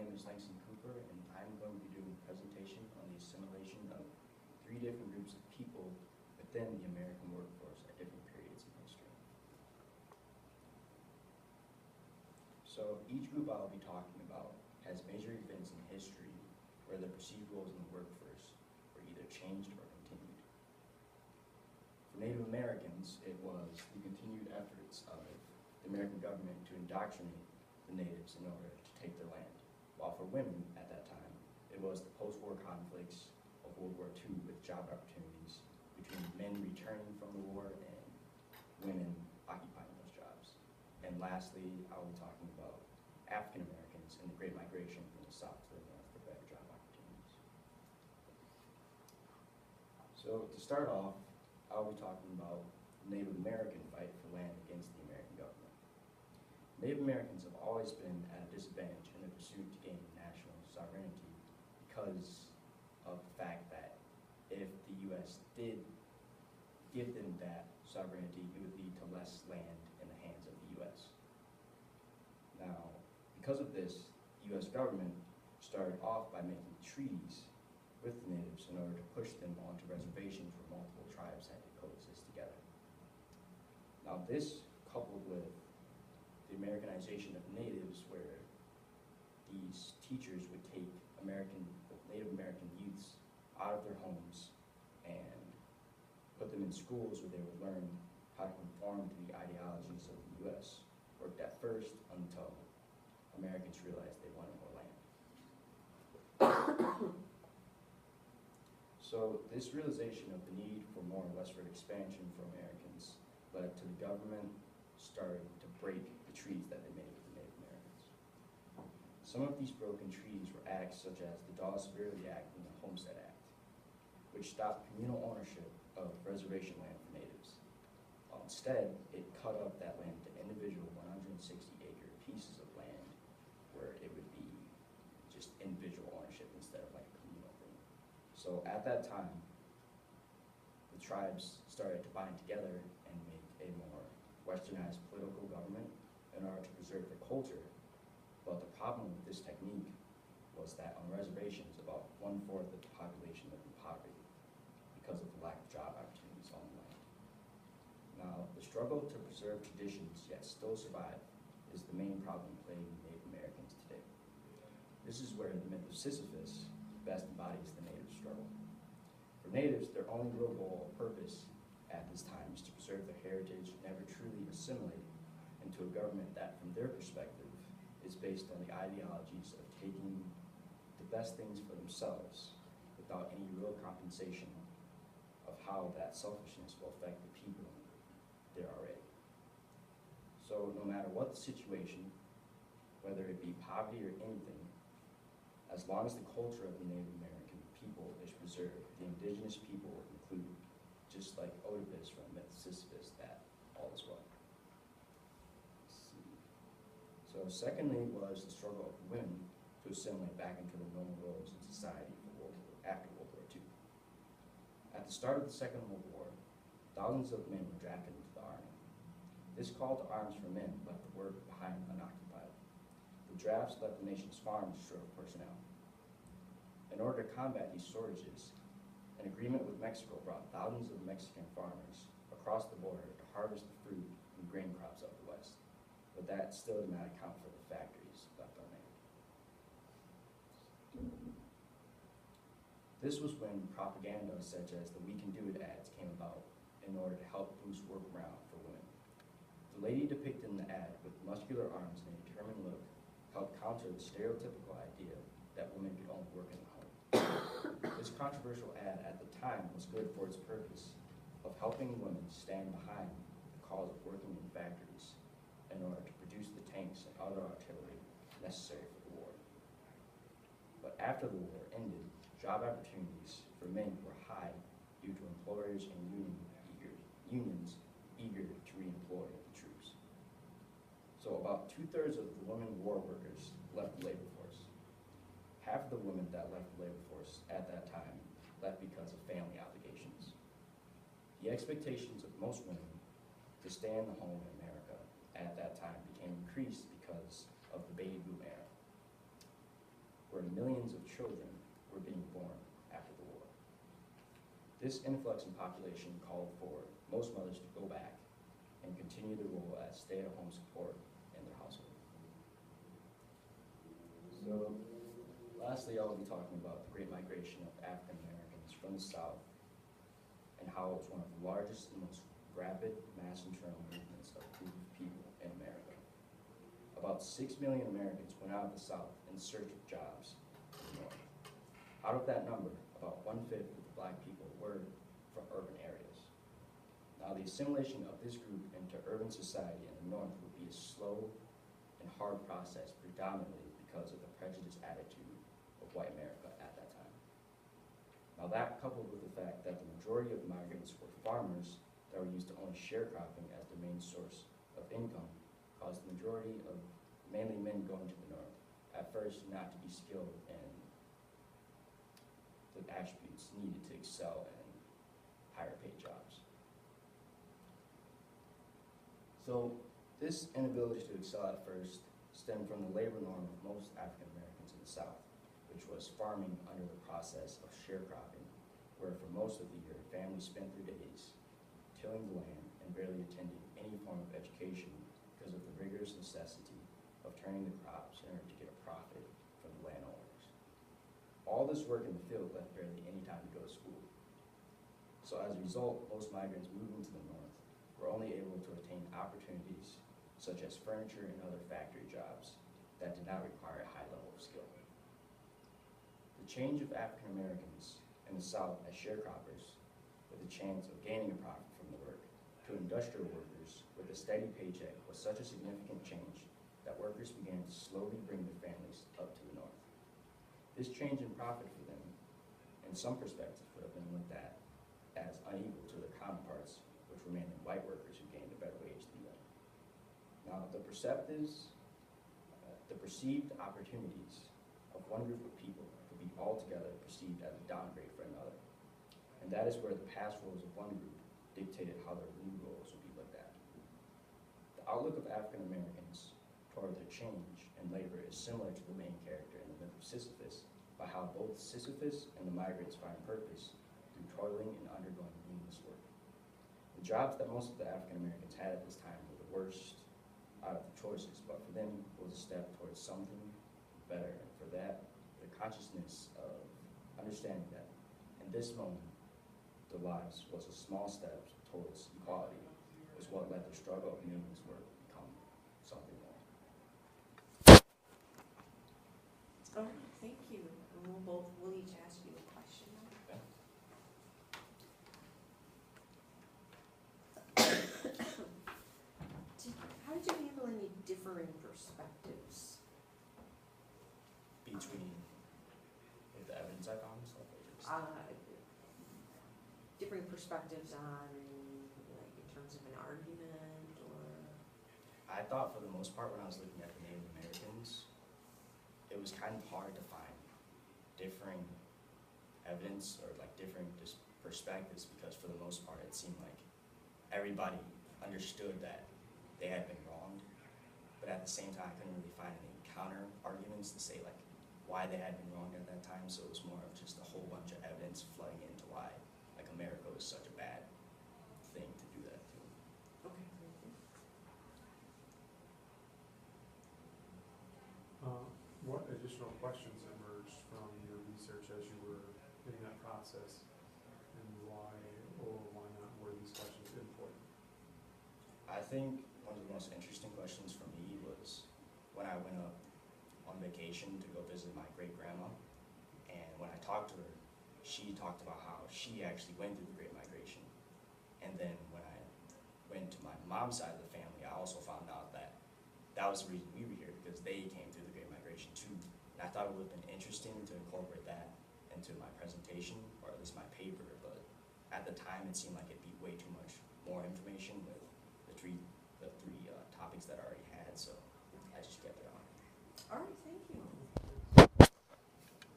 name is Langston Cooper, and I'm going to be doing a presentation on the assimilation of 3 different groups of people within the American workforce at different periods in history. So each group I'll be talking about has major events in history where the perceived roles in the workforce were either changed or continued. For Native Americans, it was the continued efforts of the American government to indoctrinate the natives in order to take their land. While for women at that time, it was the post-war conflicts of World War II with job opportunities between men returning from the war and women occupying those jobs. And lastly, I'll be talking about African Americans and the Great Migration from the South to the North for better job opportunities. So to start off, I'll be talking about the Native American fight for land against the American government. Native Americans have always been at a disadvantage in their pursuit to gain national sovereignty because of the fact that if the U.S. did give them that sovereignty, it would lead to less land in the hands of the U.S. Now, because of this, the U.S. government started off by making treaties with the natives in order to push them onto reservations where multiple tribes had to coexist together. Now, this coupled with the Americanization of natives, where these teachers would take Native American youths out of their homes and put them in schools where they would learn how to conform to the ideologies of the U.S. worked at first until Americans realized they wanted more land. So this realization of the need for more westward expansion for Americans led to the government starting to break the treaties that they made with the Native Americans. Some of these broken treaties were acts such as the Dawes-Severely Act and the Homestead Act, which stopped communal ownership of reservation land for natives. Instead, it cut up that land to individual 160-acre pieces of land where it would be just individual ownership instead of like a communal thing. So at that time, the tribes started to bind together and make a more westernized political government in order to preserve their culture. But the problem with this technique was that on reservations, about 1/4 of the population lived in poverty because of the lack of job opportunities on the land. Now, the struggle to preserve traditions yet still survive is the main problem plaguing Native Americans today. This is where the myth of Sisyphus best embodies the native struggle. For natives, their only real goal or purpose at this time is to preserve their heritage, never truly assimilate into a government that, from their perspective, is based on the ideologies of taking the best things for themselves without any real compensation of how that selfishness will affect the people there already. So no matter what the situation, whether it be poverty or anything, as long as the culture of the Native American people is preserved, the indigenous people included, just like Oedipus from the myth of Sisyphus, that all is well. So secondly was the struggle of women to assimilate back into their normal roles in society after World War II. At the start of the Second World War, thousands of men were drafted into the army. This call to arms for men left the work behind unoccupied. The drafts left the nation's farms short of personnel. In order to combat these shortages, an agreement with Mexico brought thousands of Mexican farmers across the border to harvest the fruit and grain crops of the West. But that still did not account for the factories left unmanned. This was when propaganda such as the "We Can Do It" ads came about in order to help boost work morale for women. The lady depicted in the ad with muscular arms and a determined look helped counter the stereotypical idea that women could only work in the home. This controversial ad at the time was good for its purpose of helping women stand behind the cause of working in factories in order to produce the tanks and other artillery necessary for the war. But after the war ended, job opportunities for men were high due to employers and unions eager to reemploy the troops. So about 2/3 of the women war workers left the labor force. Half of the women that left the labor force at that time left because of family obligations. The expectations of most women to stay in the home in America at that time became increased because of the baby boom era. This influx in population called for most mothers to go back and continue their role as stay-at-home support in their household. So, lastly, I will be talking about the Great Migration of African Americans from the South and how it was one of the largest and most rapid mass internal movements of a group of people in America. About 6 million Americans went out of the South in search of jobs in the North. Out of that number, about 1/5 of the Black people were from urban areas. Now, the assimilation of this group into urban society in the North would be a slow and hard process, predominantly because of the prejudiced attitude of white America at that time. Now, that coupled with the fact that the majority of migrants were farmers that were used to only sharecropping as the main source of income, caused the majority of mainly men going to the North at first not to be skilled in the attributes needed to excel in higher paid jobs. So this inability to excel at first stemmed from the labor norm of most African Americans in the South, which was farming under the process of sharecropping, where for most of the year, families spent their days tilling the land and barely attending any form of education because of the rigorous necessity of turning the crops in order to get a profit from the landowners. All this work in the field left barely any time to go to school. So as a result, most migrants moving to the North were only able to attain opportunities such as furniture and other factory jobs that did not require a high level of skill. The change of African Americans in the South as sharecroppers with a chance of gaining a profit from the work to industrial workers with a steady paycheck was such a significant change that workers began to slowly bring their families up to the North. This change in profit for them, in some perspectives, would have been looked at as unequal to their counterparts, which were mainly white workers who gained a better wage than them. Now, the perceived opportunities of one group of people could be altogether perceived as a downgrade for another. And that is where the past roles of one group dictated how their new roles would be looked at. The outlook of African Americans toward their change in labor is similar to the main character in the myth of Sisyphus, by how both Sisyphus and the migrants find purpose through toiling and undergoing meaningless work. The jobs that most of the African Americans had at this time were the worst out of the choices, but for them it was a step towards something better, and for that, the consciousness of understanding that in this moment, their lives was a small step towards equality was what let the struggle of meaningless work become something more. All right, thank you. And we'll each ask you a question. Okay. How did you handle any differing perspectives? Between like the evidence I found and stuff like this. Differing perspectives on, like, in terms of an argument, or? I thought for the most part when I was looking at the Native Americans, it was kind of hard to find differing evidence or like differing perspectives, because for the most part it seemed like everybody understood that they had been wronged, but at the same time I couldn't really find any counter arguments to say like why they had been wronged at that time, so it was more of just a whole bunch of evidence flooding into why like America was such a bad thing to do that to. Okay, thank you. What additional questions emerged from your research as you were in that process, and why or why not were these questions important? I think one of the most interesting questions for me was when I went up on vacation to go visit my great-grandma, and when I talked to her, she talked about how she actually went through the Great Migration. And then when I went to my mom's side of the family, I also found out that that was the reason we were here, because they came through the Great Migration too. And I thought it would have been interesting to incorporate that into my presentation, or at least my paper, but at the time it seemed like it'd be way too much more information with